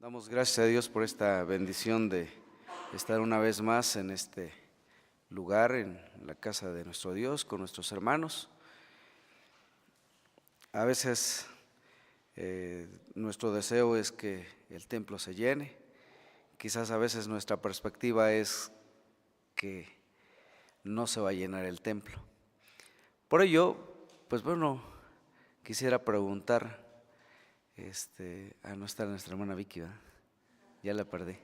Damos gracias a Dios por esta bendición de estar una vez más en este lugar, en la casa de nuestro Dios, con nuestros hermanos. A veces nuestro deseo es que el templo se llene. Quizás a veces nuestra perspectiva es que no se va a llenar el templo. Por ello, pues bueno, quisiera preguntar, no está nuestra hermana Vicky, ¿verdad? Ya la perdí,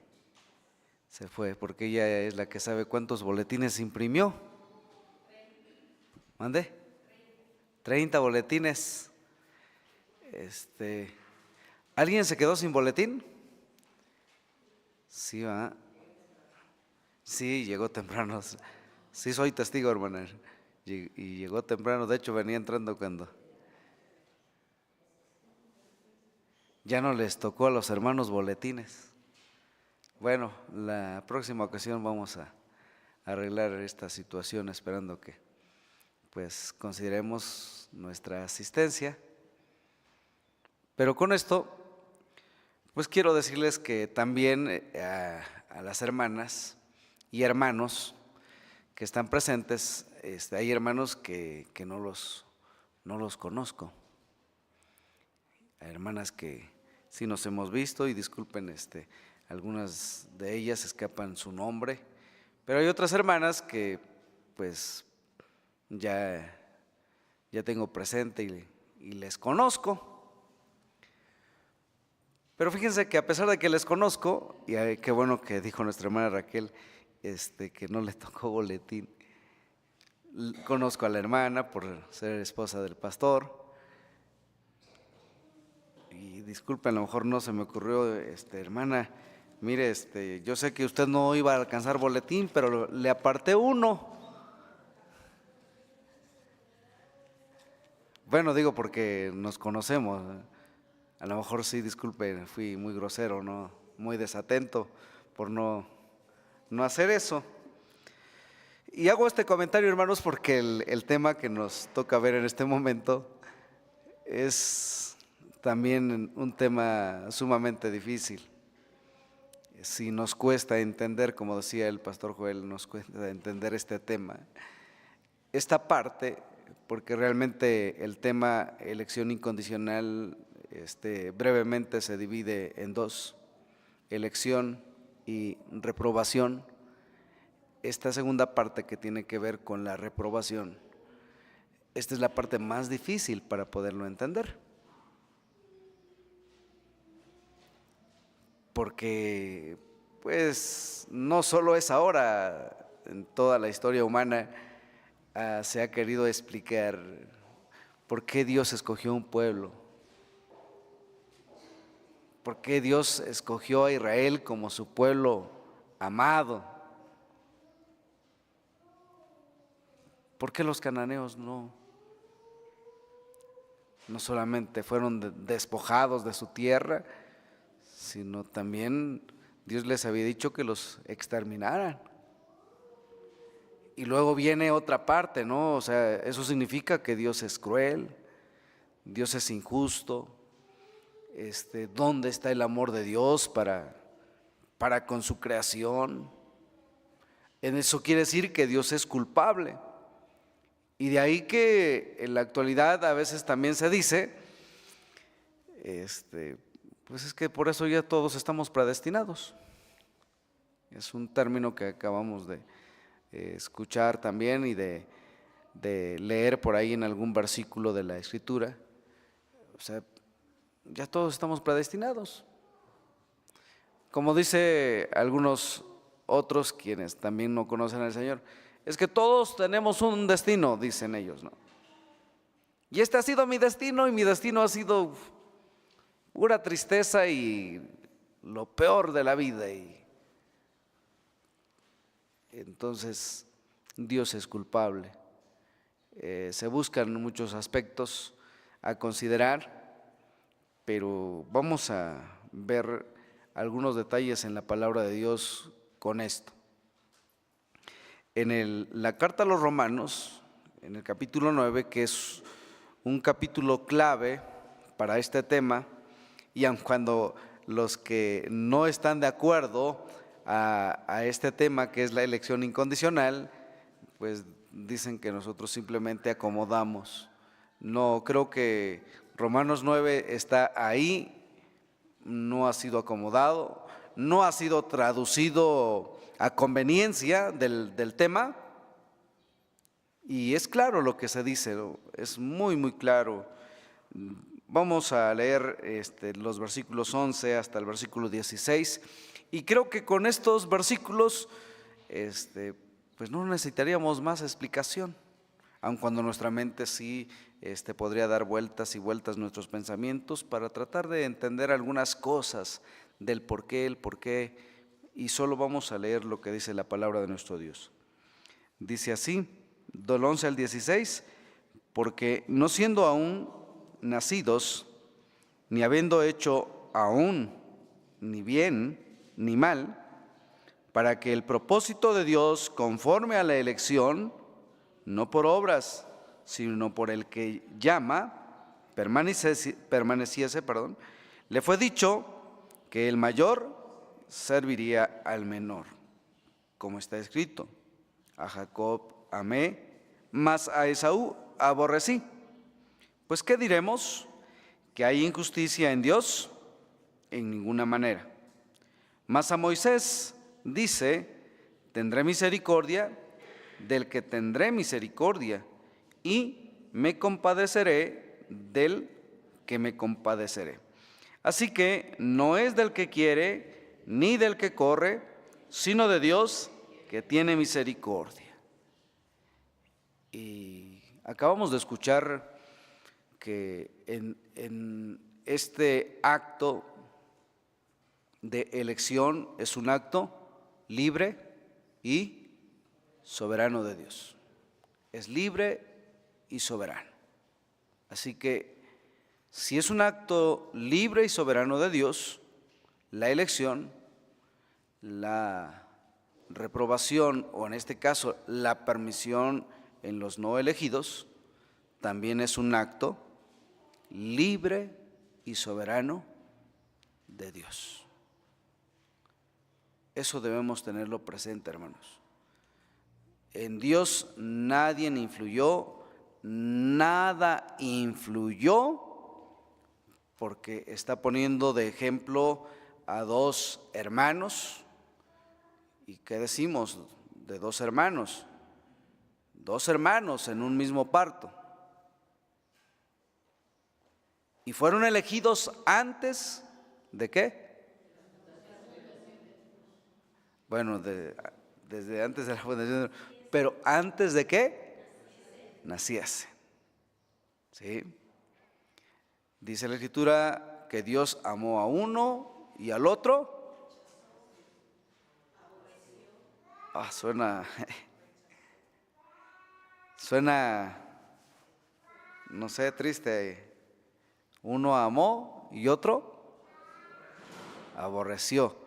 se fue, porque ella es la que sabe cuántos boletines imprimió. ¿Mande? 30 boletines. ¿Alguien se quedó sin boletín? Sí, ¿verdad? Sí, llegó temprano. Sí, soy testigo, hermana. Y llegó temprano, de hecho venía entrando cuando ya no les tocó a los hermanos boletines. Bueno, la próxima ocasión vamos a arreglar esta situación, esperando que pues consideremos nuestra asistencia. Pero con esto, pues quiero decirles que también a las hermanas y hermanos que están presentes, hay hermanos que no los conozco. Hay hermanas que sí nos hemos visto y disculpen, algunas de ellas escapan su nombre, pero hay otras hermanas que pues ya tengo presente y les conozco. Pero fíjense que a pesar de que les conozco, y qué bueno que dijo nuestra hermana Raquel, que no le tocó boletín. Conozco a la hermana por ser esposa del pastor. Y disculpen, a lo mejor no se me ocurrió, hermana, mire, yo sé que usted no iba a alcanzar boletín, pero le aparté uno. Bueno, digo porque nos conocemos. A lo mejor sí, disculpe, fui muy grosero, ¿no? Muy desatento por no hacer eso. Y hago este comentario, hermanos, porque el tema que nos toca ver en este momento es también un tema sumamente difícil. Si nos cuesta entender, como decía el pastor Joel, nos cuesta entender este tema, esta parte, porque realmente el tema elección incondicional brevemente se divide en dos: elección y reprobación. Esta segunda parte, que tiene que ver con la reprobación, esta es la parte más difícil para poderlo entender, porque pues no solo es ahora, en toda la historia humana se ha querido explicar por qué Dios escogió un pueblo, por qué Dios escogió a Israel como su pueblo amado, por qué los cananeos no solamente fueron despojados de su tierra, sino también Dios les había dicho que los exterminaran. Y luego viene otra parte, ¿no? O sea, eso significa que Dios es cruel, Dios es injusto. ¿Dónde está el amor de Dios para con su creación? En eso quiere decir que Dios es culpable. Y de ahí que en la actualidad a veces también se dice, pues es que por eso ya todos estamos predestinados. Es un término que acabamos de escuchar también y de leer por ahí en algún versículo de la Escritura. O sea, ya todos estamos predestinados. Como dice algunos otros, quienes también no conocen al Señor, es que todos tenemos un destino, dicen ellos, ¿no? Y este ha sido mi destino, y mi destino ha sido pura tristeza y lo peor de la vida. Y entonces Dios es culpable. Se buscan muchos aspectos a considerar, pero vamos a ver algunos detalles en la palabra de Dios con esto. En la carta a los Romanos, en el capítulo 9, que es un capítulo clave para este tema, y aun cuando los que no están de acuerdo a este tema que es la elección incondicional, pues dicen que nosotros simplemente acomodamos. No, creo que Romanos 9 está ahí, no ha sido acomodado, no ha sido traducido a conveniencia del tema, y es claro lo que se dice, ¿no? Es muy, muy claro. Vamos a leer los versículos 11 hasta el versículo 16, y creo que con estos versículos pues no necesitaríamos más explicación, aun cuando nuestra mente sí podría dar vueltas y vueltas nuestros pensamientos para tratar de entender algunas cosas del por qué, el por qué, y solo vamos a leer lo que dice la palabra de nuestro Dios. Dice así, del 11 al 16, porque no siendo aún nacidos, ni habiendo hecho aún ni bien ni mal, para que el propósito de Dios conforme a la elección, no por obras, sino por el que llama, permaneciese, le fue dicho que el mayor serviría al menor, como está escrito: a Jacob amé, mas a Esaú aborrecí. Pues ¿qué diremos? ¿Que hay injusticia en Dios? En ninguna manera. Mas a Moisés dice: tendré misericordia del que tendré misericordia, y me compadeceré del que me compadeceré. Así que no es del que quiere ni del que corre, sino de Dios que tiene misericordia. Y acabamos de escuchar que en este acto de elección es un acto libre y soberano de Dios. Es libre y soberano. Así que si es un acto libre y soberano de Dios, la elección, la reprobación, o en este caso la permisión en los no elegidos, también es un acto libre y soberano de Dios. Eso debemos tenerlo presente, hermanos. En Dios nadie influyó, nada influyó, porque está poniendo de ejemplo a dos hermanos. ¿Y qué decimos de dos hermanos? Dos hermanos en un mismo parto. Y fueron elegidos antes ¿de qué? Bueno, desde antes de la fundación, pero antes de qué naciese. ¿Sí? Dice la Escritura que Dios amó a uno y al otro. Suena, no sé, triste. Uno amó y otro aborreció.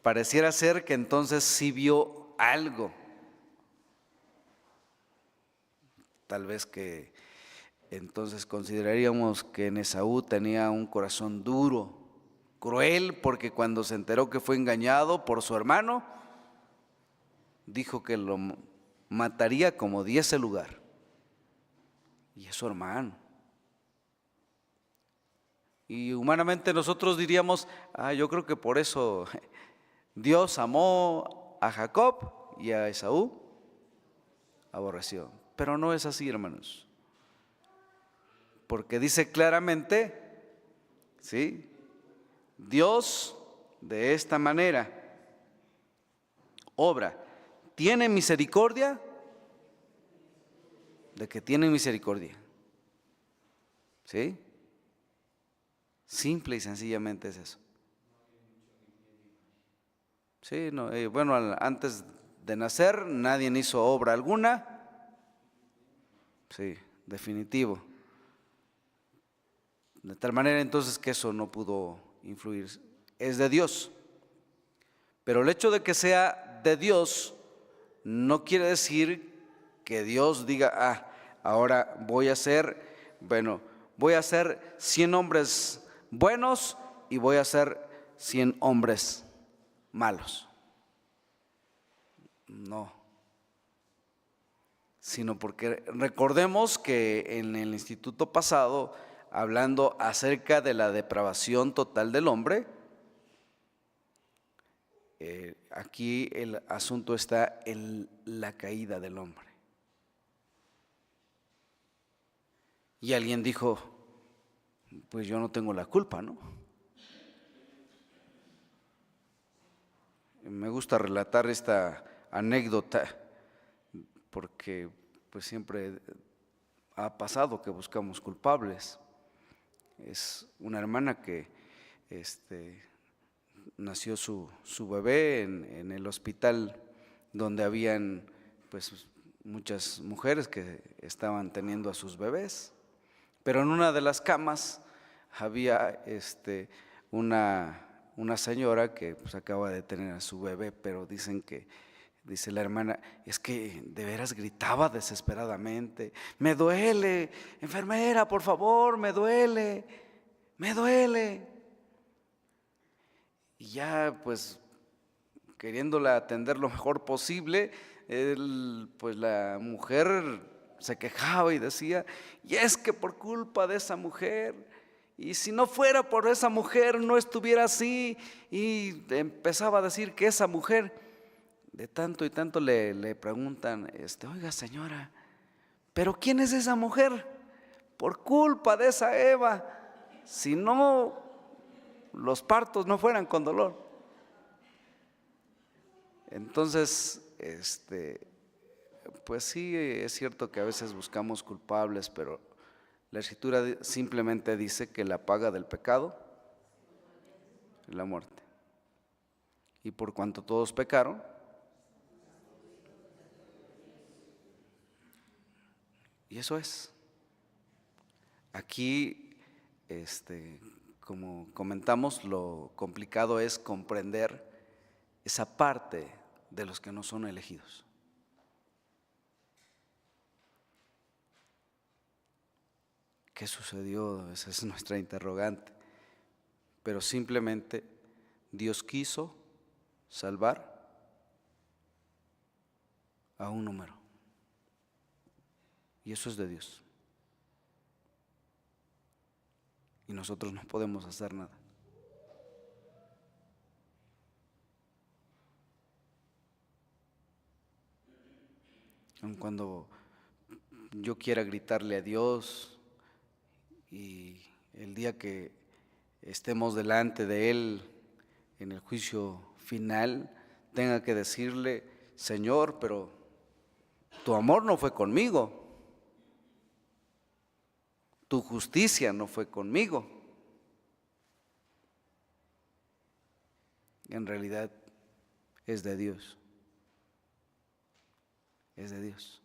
Pareciera ser que entonces sí vio algo. Tal vez que entonces consideraríamos que en Esaú tenía un corazón duro, cruel, porque cuando se enteró que fue engañado por su hermano, dijo que lo mataría como diese lugar. Y es su hermano. Y humanamente nosotros diríamos, yo creo que por eso Dios amó a Jacob y a Esaú aborreció. Pero no es así, hermanos. Porque dice claramente, ¿sí? Dios de esta manera obra. ¿Tiene misericordia? De que tiene misericordia. ¿Sí? Simple y sencillamente es eso. Sí, no, bueno, antes de nacer nadie hizo obra alguna. Sí, definitivo. De tal manera entonces que eso no pudo influir. Es de Dios. Pero el hecho de que sea de Dios no quiere decir que Dios diga, ahora voy a hacer 100 hombres buenos y voy a hacer 100 hombres malos. No, sino porque recordemos que en el instituto pasado, hablando acerca de la depravación total del hombre, aquí el asunto está en la caída del hombre. Y alguien dijo, pues yo no tengo la culpa, ¿no? Me gusta relatar esta anécdota porque pues siempre ha pasado que buscamos culpables. Es una hermana que nació su bebé en el hospital donde habían pues muchas mujeres que estaban teniendo a sus bebés, pero en una de las camas había una señora que pues acaba de tener a su bebé, pero dice la hermana, es que de veras gritaba desesperadamente, me duele, enfermera, por favor, me duele, me duele. Y ya pues queriéndola atender lo mejor posible, pues la mujer se quejaba y decía, y es que por culpa de esa mujer, y si no fuera por esa mujer no estuviera así, y empezaba a decir que esa mujer, de tanto y tanto le preguntan, oiga señora, ¿pero quién es esa mujer? Por culpa de esa Eva, si no los partos no fueran con dolor. Entonces, pues sí, es cierto que a veces buscamos culpables, pero la Escritura simplemente dice que la paga del pecado es la muerte. Y por cuanto todos pecaron, y eso es. Aquí, como comentamos, lo complicado es comprender esa parte de los que no son elegidos. ¿Qué sucedió? Esa es nuestra interrogante. Pero simplemente Dios quiso salvar a un número. Y eso es de Dios. Y nosotros no podemos hacer nada. Aun cuando yo quiera gritarle a Dios y el día que estemos delante de Él en el juicio final, tenga que decirle, Señor, pero tu amor no fue conmigo, tu justicia no fue conmigo. En realidad es de Dios. Es de Dios.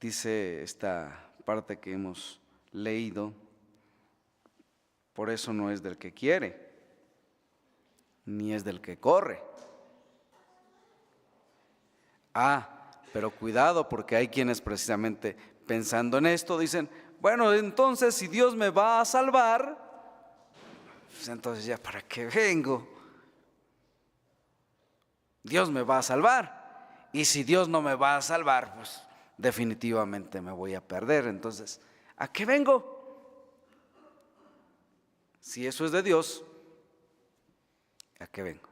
Dice esta parte que hemos leído, por eso no es del que quiere, ni es del que corre. Pero cuidado, porque hay quienes precisamente pensando en esto dicen, bueno, entonces si Dios me va a salvar, pues entonces ya para qué vengo. Dios me va a salvar, y si Dios no me va a salvar, pues definitivamente me voy a perder. Entonces, ¿a qué vengo? Si eso es de Dios, ¿a qué vengo?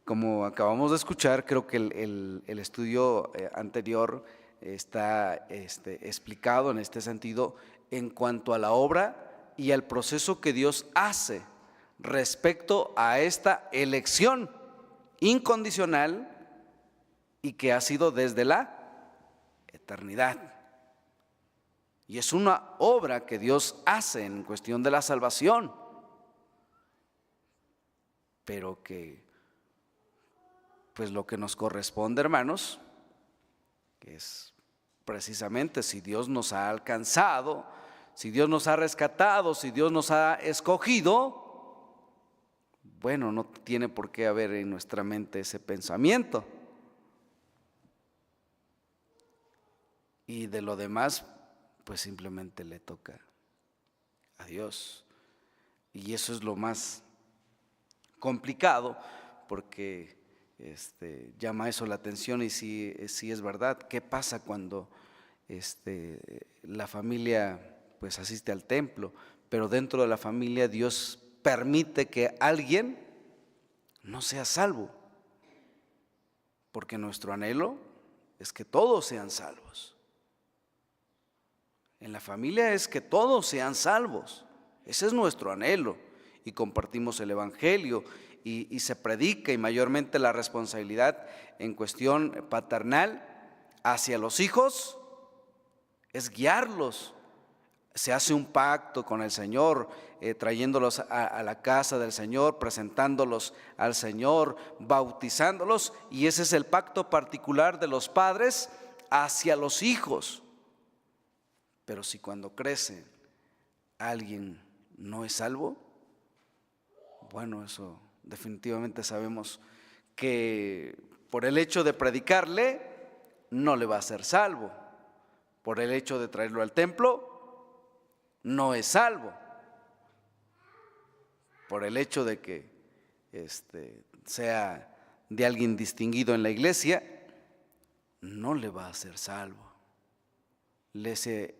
Como acabamos de escuchar, creo que el estudio anterior está explicado en este sentido en cuanto a la obra y al proceso que Dios hace respecto a esta elección incondicional y que ha sido desde la eternidad. Y es una obra que Dios hace en cuestión de la salvación, pero que pues lo que nos corresponde, hermanos, que es precisamente si Dios nos ha alcanzado, si Dios nos ha rescatado, si Dios nos ha escogido, bueno, no tiene por qué haber en nuestra mente ese pensamiento. Y de lo demás, pues simplemente le toca a Dios. Y eso es lo más complicado, porque llama eso la atención. Y sí es verdad. ¿Qué pasa cuando la familia pues asiste al templo, pero dentro de la familia Dios permite que alguien no sea salvo? Porque nuestro anhelo es que todos sean salvos. En la familia es que todos sean salvos. Ese es nuestro anhelo. Y compartimos el evangelio y se predica, y mayormente la responsabilidad en cuestión paternal hacia los hijos es guiarlos. Se hace un pacto con el Señor, trayéndolos a la casa del Señor, presentándolos al Señor, bautizándolos, y ese es el pacto particular de los padres hacia los hijos. Pero si cuando crece alguien no es salvo, bueno, eso definitivamente sabemos que por el hecho de predicarle no le va a ser salvo. Por el hecho de traerlo al templo no es salvo. Por el hecho de que sea de alguien distinguido en la iglesia, no le va a ser salvo. Se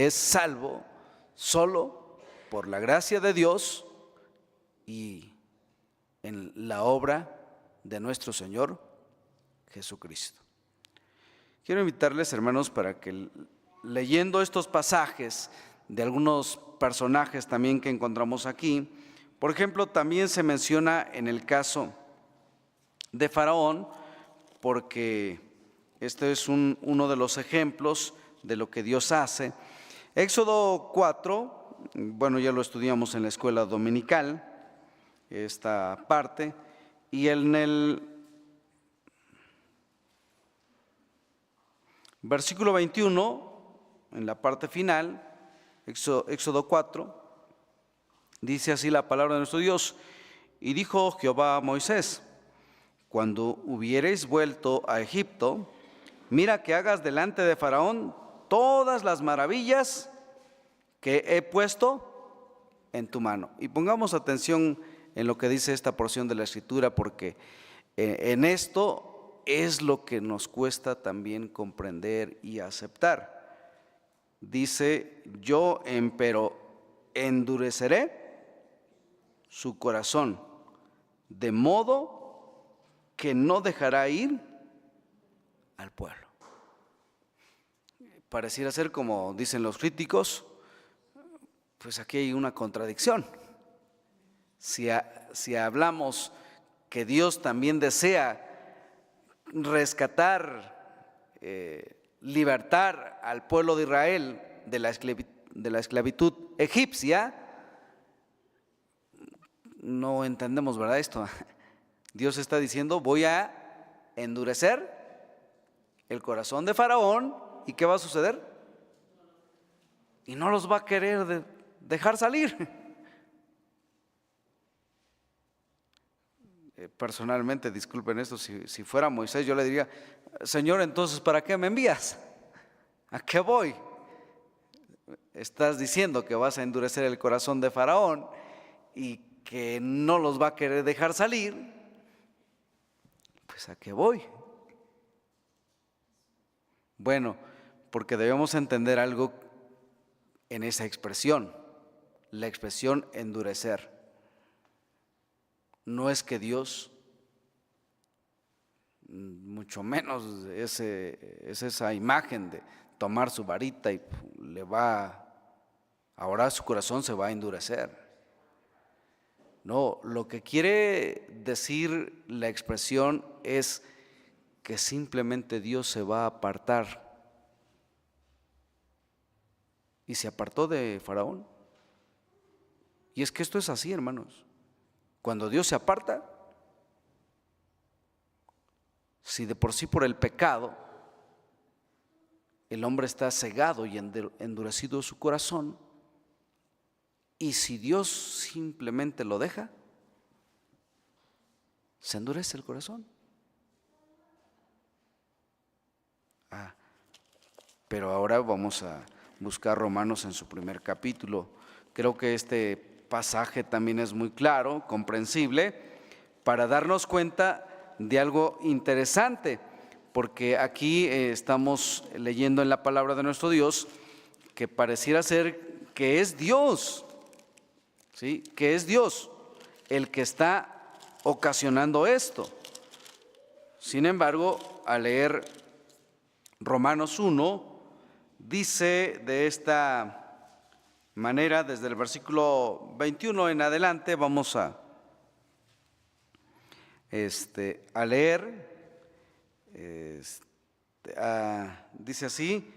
es salvo solo por la gracia de Dios y en la obra de nuestro Señor Jesucristo. Quiero invitarles, hermanos, para que leyendo estos pasajes de algunos personajes también que encontramos aquí, por ejemplo, también se menciona en el caso de Faraón, porque este es uno de los ejemplos de lo que Dios hace. Éxodo 4, bueno, ya lo estudiamos en la escuela dominical, esta parte, y en el versículo 21, en la parte final, Éxodo 4, dice así la palabra de nuestro Dios: y dijo Jehová a Moisés: cuando hubiereis vuelto a Egipto, mira que hagas delante de Faraón todas las maravillas que he puesto en tu mano. Y pongamos atención en lo que dice esta porción de la Escritura, porque en esto es lo que nos cuesta también comprender y aceptar. Dice: yo empero endureceré su corazón, de modo que no dejará ir al pueblo. Pareciera ser, como dicen los críticos, pues aquí hay una contradicción. Si hablamos que Dios también desea rescatar, libertar al pueblo de Israel de la esclavitud egipcia, no entendemos, ¿verdad? Esto. Dios está diciendo: voy a endurecer el corazón de Faraón, ¿y qué va a suceder? Y no los va a querer dejar salir. Personalmente, disculpen esto, si fuera Moisés, yo le diría: Señor, entonces, ¿para qué me envías? ¿A qué voy? Estás diciendo que vas a endurecer el corazón de Faraón y que no los va a querer dejar salir, pues ¿a qué voy? Bueno, porque debemos entender algo en esa expresión, la expresión endurecer. No es que Dios, mucho menos es esa imagen de tomar su varita y ahora su corazón se va a endurecer. No, lo que quiere decir la expresión es que simplemente Dios se va a apartar. Y se apartó de Faraón. Y es que esto es así, hermanos. Cuando Dios se aparta, si de por sí por el pecado el hombre está cegado y endurecido su corazón, y si Dios simplemente lo deja, se endurece el corazón. Pero ahora vamos a buscar Romanos en su primer capítulo. Creo que este pasaje también es muy claro, comprensible, para darnos cuenta de algo interesante, porque aquí estamos leyendo en la palabra de nuestro Dios que pareciera ser que es Dios, ¿sí? Que es Dios el que está ocasionando esto. Sin embargo, al leer Romanos 1, dice de esta manera, desde el versículo 21 en adelante, vamos a leer, dice así: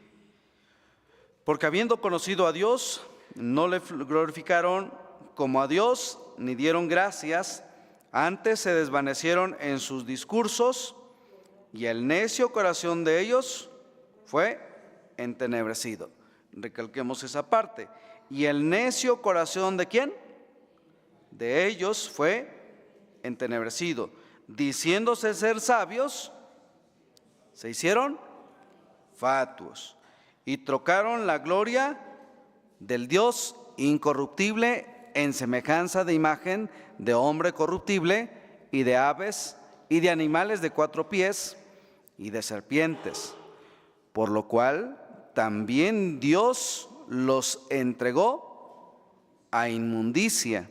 porque habiendo conocido a Dios, no le glorificaron como a Dios, ni dieron gracias, antes se desvanecieron en sus discursos, y el necio corazón de ellos fue entenebrecido. Recalquemos esa parte. ¿Y el necio corazón de quién? De ellos fue entenebrecido. Diciéndose ser sabios, se hicieron fatuos y trocaron la gloria del Dios incorruptible en semejanza de imagen de hombre corruptible y de aves y de animales de 4 pies y de serpientes, por lo cual también Dios los entregó a inmundicia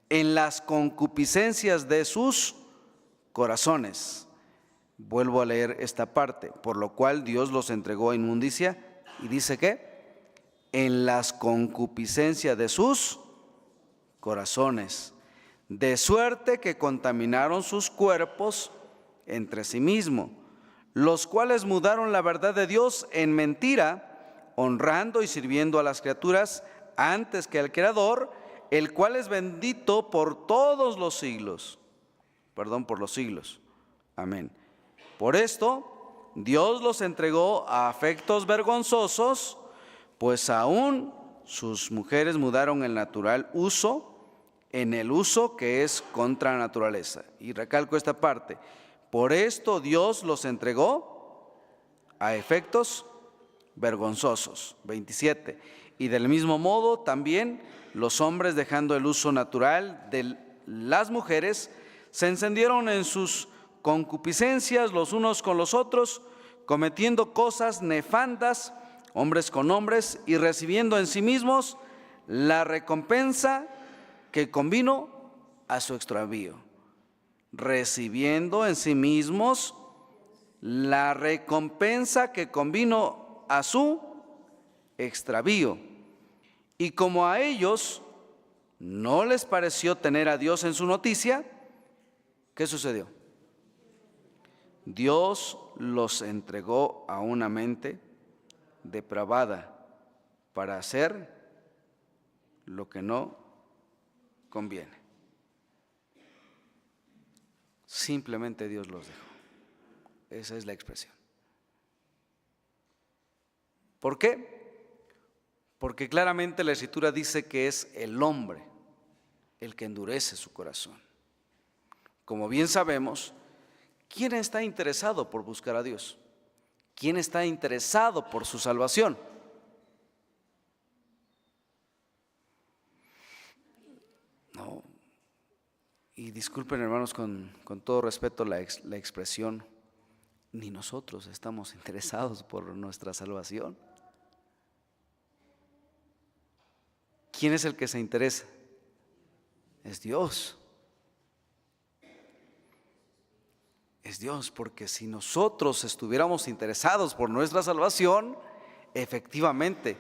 en las concupiscencias de sus corazones. Vuelvo a leer esta parte, por lo cual Dios los entregó a inmundicia, y dice que en las concupiscencias de sus corazones, de suerte que contaminaron sus cuerpos entre sí mismos, los cuales mudaron la verdad de Dios en mentira, honrando y sirviendo a las criaturas antes que al Creador, el cual es bendito por todos los siglos. Por los siglos. Amén. Por esto, Dios los entregó a afectos vergonzosos, pues aún sus mujeres mudaron el natural uso en el uso que es contra la naturaleza. Y recalco esta parte. Por esto Dios los entregó a efectos vergonzosos. 27. Y del mismo modo también los hombres, dejando el uso natural de las mujeres, se encendieron en sus concupiscencias los unos con los otros, cometiendo cosas nefandas, hombres con hombres, y recibiendo en sí mismos la recompensa que convino a su extravío. Recibiendo en sí mismos la recompensa que convino a su extravío. Y como a ellos no les pareció tener a Dios en su noticia, ¿qué sucedió? Dios los entregó a una mente depravada para hacer lo que no conviene. Simplemente Dios los dejó. Esa es la expresión. ¿Por qué? Porque claramente la Escritura dice que es el hombre el que endurece su corazón. Como bien sabemos, ¿quién está interesado por buscar a Dios? ¿Quién está interesado por su salvación? No. Y disculpen, hermanos, con todo respeto la expresión, ni nosotros estamos interesados por nuestra salvación. ¿Quién es el que se interesa? Es Dios. Es Dios, porque si nosotros estuviéramos interesados por nuestra salvación, efectivamente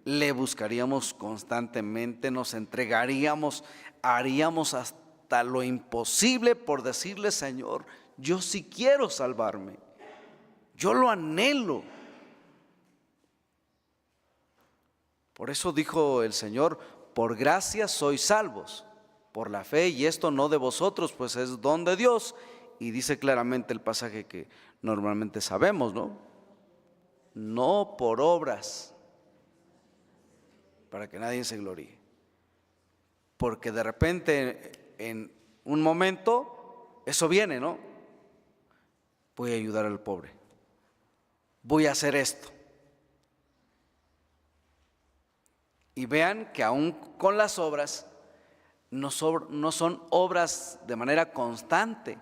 le buscaríamos constantemente, nos entregaríamos, haríamos hasta lo imposible por decirle: Señor, yo sí quiero salvarme, yo lo anhelo. Por eso dijo el Señor: por gracia sois salvos, por la fe, y esto no de vosotros, pues es don de Dios. Y dice claramente el pasaje que normalmente sabemos, ¿no? No por obras, para que nadie se gloríe. Porque de repente, en un momento, eso viene, ¿no? Voy a ayudar al pobre, voy a hacer esto. Y vean que aún con las obras, no son obras de manera constante.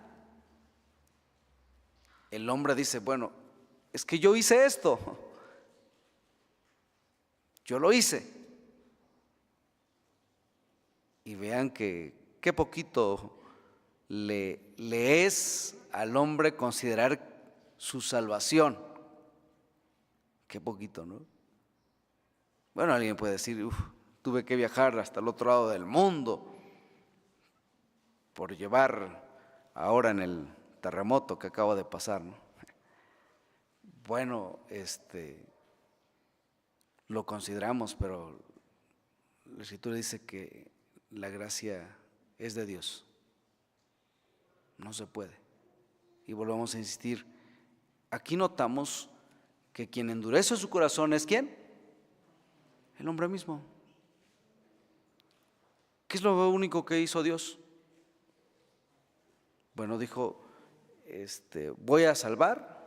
El hombre dice, bueno, es que yo hice esto, yo lo hice. Y vean que qué poquito le es al hombre considerar su salvación. Qué poquito, ¿no? Bueno, alguien puede decir, tuve que viajar hasta el otro lado del mundo por llevar ahora en el terremoto que acaba de pasar, ¿no? Bueno, lo consideramos, pero la Escritura dice que la gracia es de Dios. No se puede. Y volvemos a insistir, aquí notamos que quien endurece su corazón es ¿quién? El hombre mismo. ¿Qué es lo único que hizo Dios? Bueno, dijo, voy a salvar,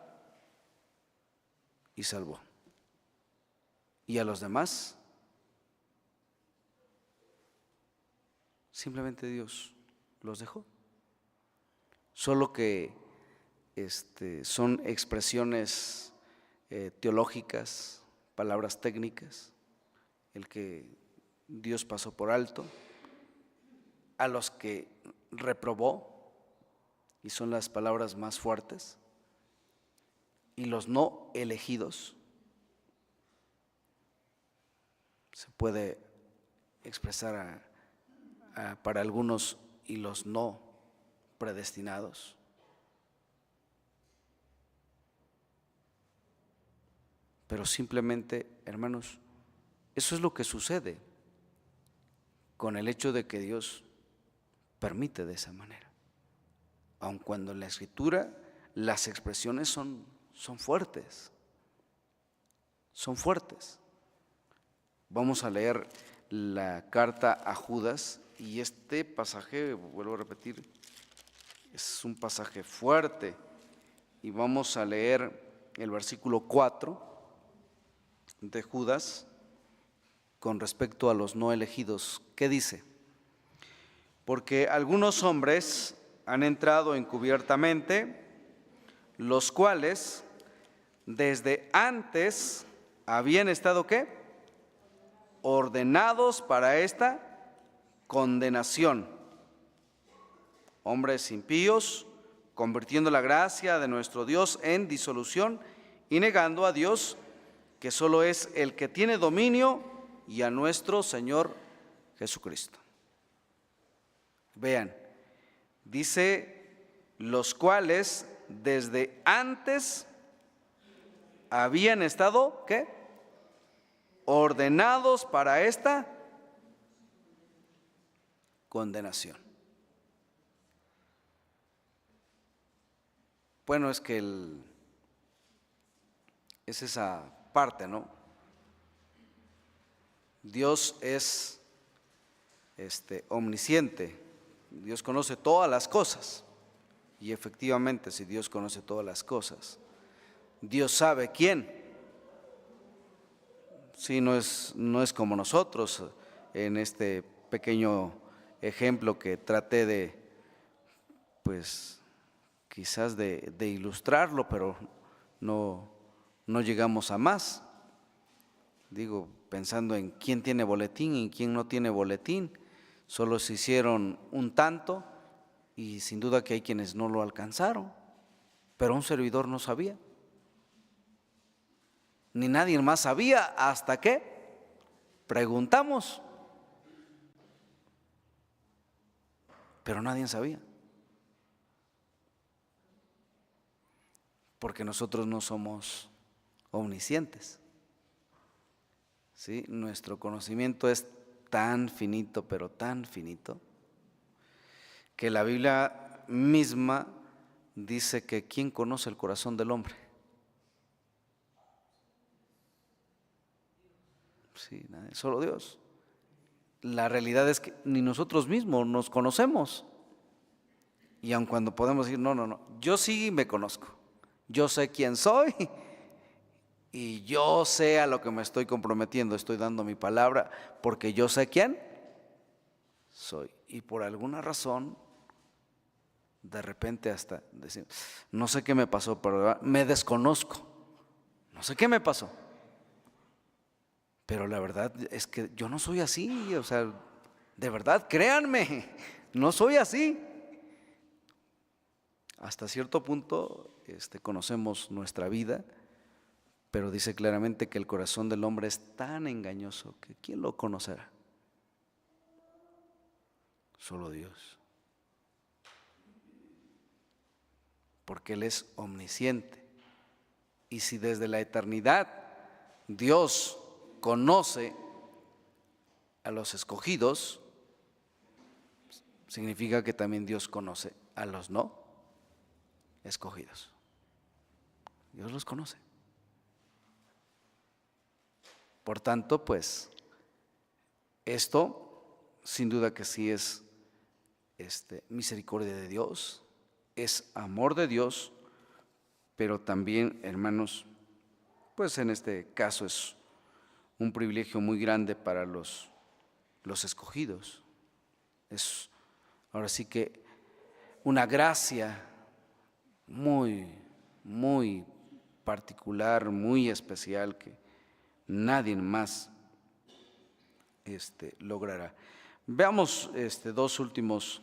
y salvó. Y a los demás, simplemente Dios los dejó. Solo que son expresiones teológicas, palabras técnicas, el que Dios pasó por alto, a los que reprobó, y son las palabras más fuertes, y los no elegidos. Se puede expresar para algunos, y los no predestinados. Pero simplemente, hermanos, eso es lo que sucede con el hecho de que Dios permite de esa manera. Aun cuando en la Escritura las expresiones son fuertes, son fuertes. Vamos a leer la carta a Judas, y este pasaje, vuelvo a repetir, es un pasaje fuerte, y vamos a leer el versículo 4 de Judas con respecto a los no elegidos. ¿Qué dice? Porque algunos hombres han entrado encubiertamente, los cuales desde antes habían estado ¿qué? Ordenados para esta condenación. Hombres impíos, convirtiendo la gracia de nuestro Dios en disolución y negando a Dios, que solo es el que tiene dominio, y a nuestro Señor Jesucristo. Vean, dice, los cuales desde antes habían estado, ¿qué? Ordenados para esta condenación. Bueno, es que es esa parte, ¿no? Dios es omnisciente, Dios conoce todas las cosas, y efectivamente, si Dios conoce todas las cosas, Dios sabe quién. Sí, no es como nosotros en este pequeño ejemplo que traté de, pues, quizás de ilustrarlo, pero no llegamos a más. Digo, pensando en quién tiene boletín y quién no tiene boletín, solo se hicieron un tanto, y sin duda que hay quienes no lo alcanzaron, pero un servidor no sabía, ni nadie más sabía, hasta que preguntamos, pero nadie sabía, porque nosotros no somos omniscientes. ¿Sí? Nuestro conocimiento es tan finito, pero tan finito, que la Biblia misma dice que ¿quién conoce el corazón del hombre? Sí, solo Dios. La realidad es que ni nosotros mismos nos conocemos. Y aun cuando podemos decir, no, yo sí me conozco, yo sé quién soy, y yo sé a lo que me estoy comprometiendo, estoy dando mi palabra, porque yo sé quién soy. Y por alguna razón, de repente hasta decir, no sé qué me pasó, pero me desconozco, no sé qué me pasó. Pero la verdad es que yo no soy así, o sea, de verdad, créanme, no soy así. Hasta cierto punto conocemos nuestra vida, pero dice claramente que el corazón del hombre es tan engañoso que ¿quién lo conocerá? Solo Dios. Porque Él es omnisciente. Y si desde la eternidad Dios conoce a los escogidos, significa que también Dios conoce a los no escogidos. Dios los conoce. Por tanto, pues, esto sin duda que sí es misericordia de Dios, es amor de Dios, pero también, hermanos, pues en este caso es un privilegio muy grande para los escogidos. Es ahora sí que una gracia muy, muy particular, muy especial que nadie más logrará. Veamos dos últimos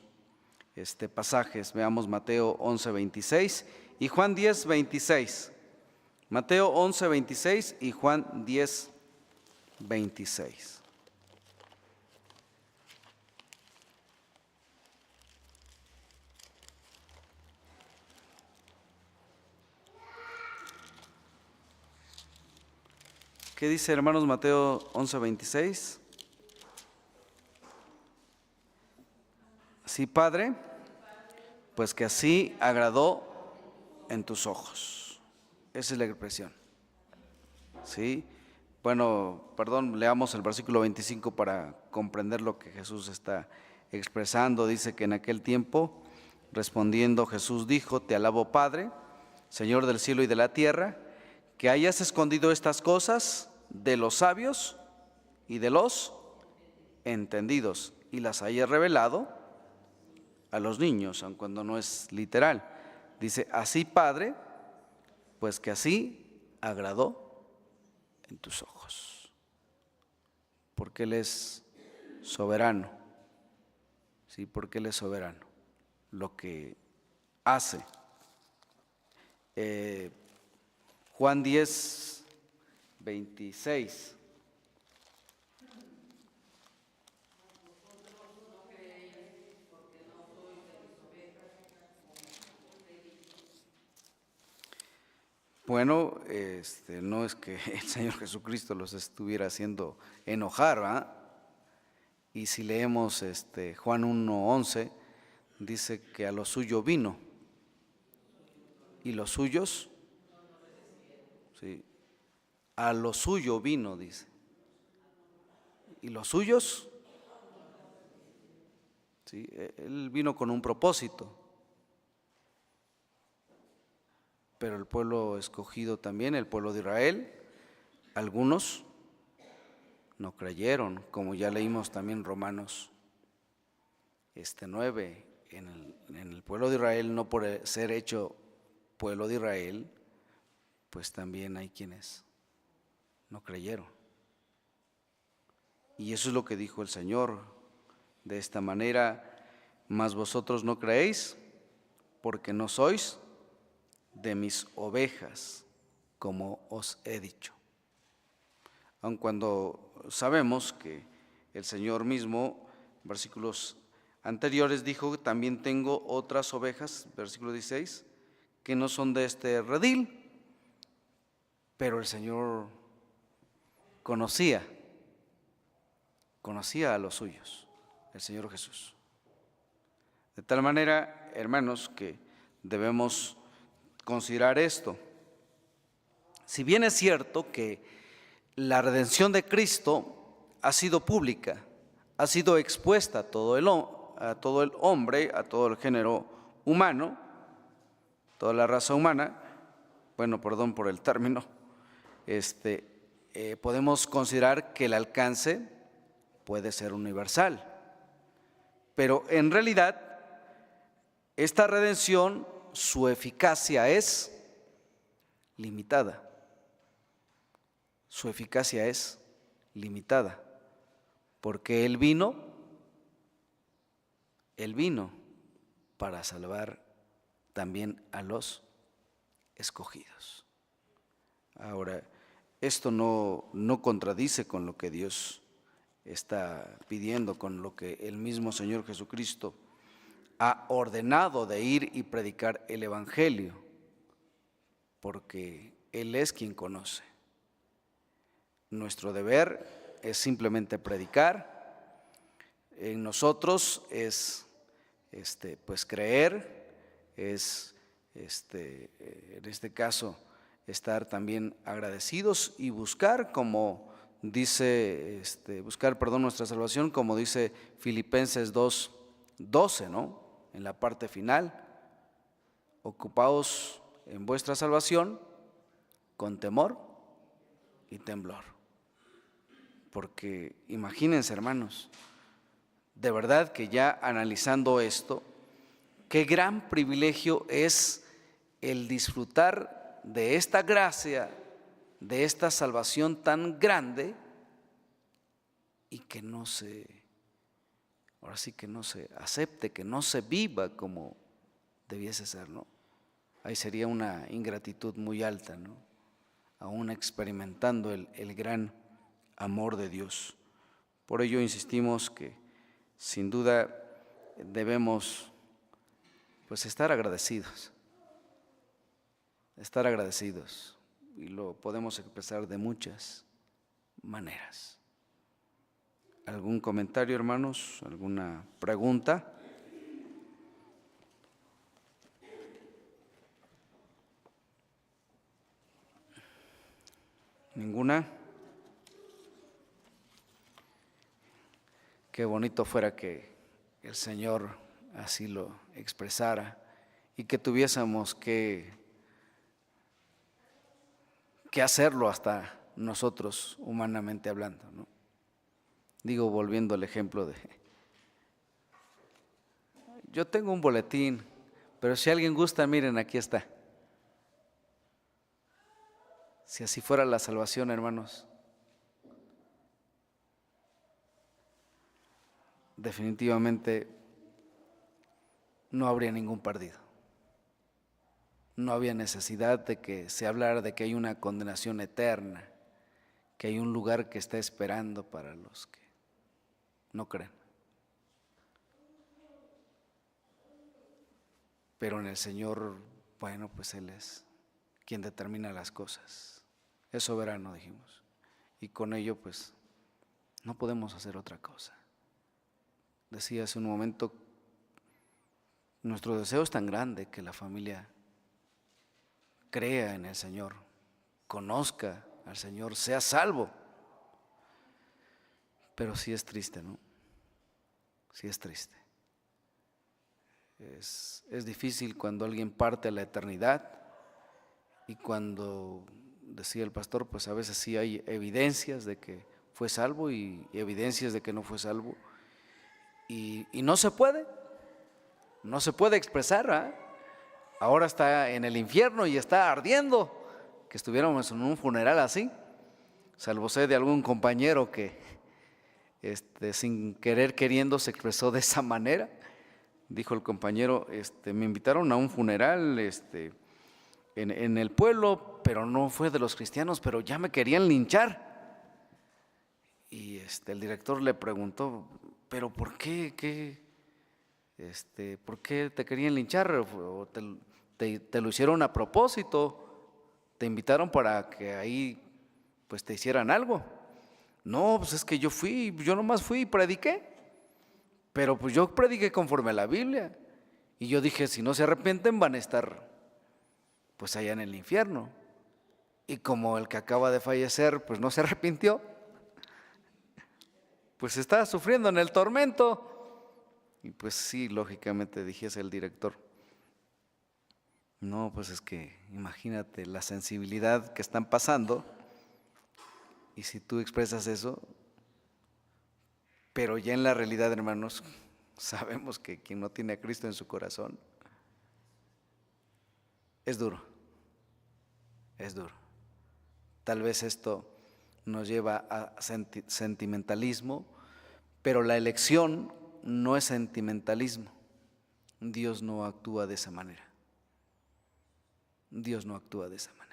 pasajes. Veamos Mateo 11:26 y Juan 10:26. Mateo 11:26 y Juan 10:26. ¿Qué dice, hermanos, Mateo 11:26? Sí, Padre, pues que así agradó en tus ojos. Esa es la expresión. ¿Sí? Bueno, perdón, leamos el versículo 25 para comprender lo que Jesús está expresando. Dice que en aquel tiempo, respondiendo Jesús dijo, te alabo, Padre, Señor del cielo y de la tierra, que hayas escondido estas cosas de los sabios y de los entendidos y las hayas revelado a los niños, aun cuando no es literal. Dice, así, Padre, pues que así agradó en tus ojos. Porque Él es soberano. Sí, porque Él es soberano. Lo que hace. Juan 10:26. Bueno, no es que el Señor Jesucristo los estuviera haciendo enojar, ¿verdad? Y si leemos Juan 1:11, dice que a lo suyo vino. Y los suyos, sí, a lo suyo vino, dice. Y los suyos, sí, Él vino con un propósito. Pero el pueblo escogido también, el pueblo de Israel, algunos no creyeron, como ya leímos también Romanos 9, en el pueblo de Israel, no por ser hecho pueblo de Israel, pues también hay quienes no creyeron. Y eso es lo que dijo el Señor, de esta manera, mas vosotros no creéis, porque no sois de mis ovejas, como os he dicho. Aun cuando sabemos que el Señor mismo, versículos anteriores, dijo, también tengo otras ovejas, versículo 16, que no son de este redil, pero el Señor conocía a los suyos, el Señor Jesús. De tal manera, hermanos, que debemos considerar esto. Si bien es cierto que la redención de Cristo ha sido pública, ha sido expuesta a todo el hombre, a todo el género humano, toda la raza humana, bueno, perdón por el término, podemos considerar que el alcance puede ser universal. Pero en realidad, esta redención, su eficacia es limitada. Su eficacia es limitada, porque Él vino para salvar también a los escogidos. Ahora, esto no contradice con lo que Dios está pidiendo, con lo que el mismo Señor Jesucristo ha ordenado de ir y predicar el Evangelio, porque Él es quien conoce. Nuestro deber es simplemente predicar. En nosotros es pues creer, es en este caso estar también agradecidos y buscar, como dice, nuestra salvación, como dice Filipenses 2:12, ¿no? En la parte final, ocupaos en vuestra salvación con temor y temblor. Porque imagínense, hermanos, de verdad que ya analizando esto, qué gran privilegio es el disfrutar de esta gracia, de esta salvación tan grande, y que no se acepte, que no se viva como debiese ser, ¿no? Ahí sería una ingratitud muy alta, ¿no? Aún experimentando el gran amor de Dios. Por ello insistimos que sin duda debemos pues estar agradecidos, y lo podemos expresar de muchas maneras. ¿Algún comentario, hermanos? ¿Alguna pregunta? ¿Ninguna? Qué bonito fuera que el Señor así lo expresara y que tuviésemos que hacerlo hasta nosotros, humanamente hablando, ¿no? Digo, volviendo al ejemplo de, yo tengo un boletín, pero si alguien gusta, miren, aquí está. Si así fuera la salvación, hermanos, definitivamente no habría ningún perdido. No había necesidad de que se hablara de que hay una condenación eterna, que hay un lugar que está esperando para los que no creen. Pero en el Señor, bueno, pues Él es quien determina las cosas. Es soberano, dijimos. Y con ello, pues, no podemos hacer otra cosa. Decía hace un momento, nuestro deseo es tan grande que la familia crea en el Señor, conozca al Señor, sea salvo. Pero sí es triste, ¿no? Sí es triste. Es difícil cuando alguien parte a la eternidad, y cuando, decía el pastor, pues a veces sí hay evidencias de que fue salvo y evidencias de que no fue salvo, y no se puede expresar, ¿eh? Ahora está en el infierno y está ardiendo. Que estuviéramos en un funeral así, salvo sé de algún compañero que sin querer queriendo se expresó de esa manera. Dijo el compañero, me invitaron a un funeral en el pueblo, pero no fue de los cristianos, pero ya me querían linchar. Y el director le preguntó, ¿pero por qué? ¿Por qué te querían linchar? ¿O te lo hicieron a propósito? ¿Te invitaron para que ahí pues te hicieran algo? No, pues es que yo nomás fui y prediqué. Pero pues yo prediqué conforme a la Biblia. Y yo dije, si no se arrepienten van a estar pues allá en el infierno. Y como el que acaba de fallecer pues no se arrepintió, pues está sufriendo en el tormento. Y pues sí, lógicamente dijese el director, no, pues es que imagínate la sensibilidad que están pasando, Y si tú expresas eso, pero ya en la realidad, hermanos, sabemos que quien no tiene a Cristo en su corazón, es duro, es duro. Tal vez esto nos lleva a sentimentalismo, pero la elección no es sentimentalismo. Dios no actúa de esa manera. Dios no actúa de esa manera.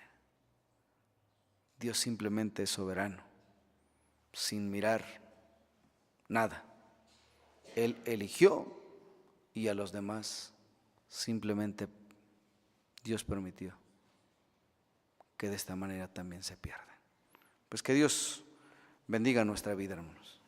Dios simplemente es soberano, sin mirar nada. Él eligió y a los demás simplemente Dios permitió que de esta manera también se pierdan. Pues que Dios bendiga nuestra vida, hermanos.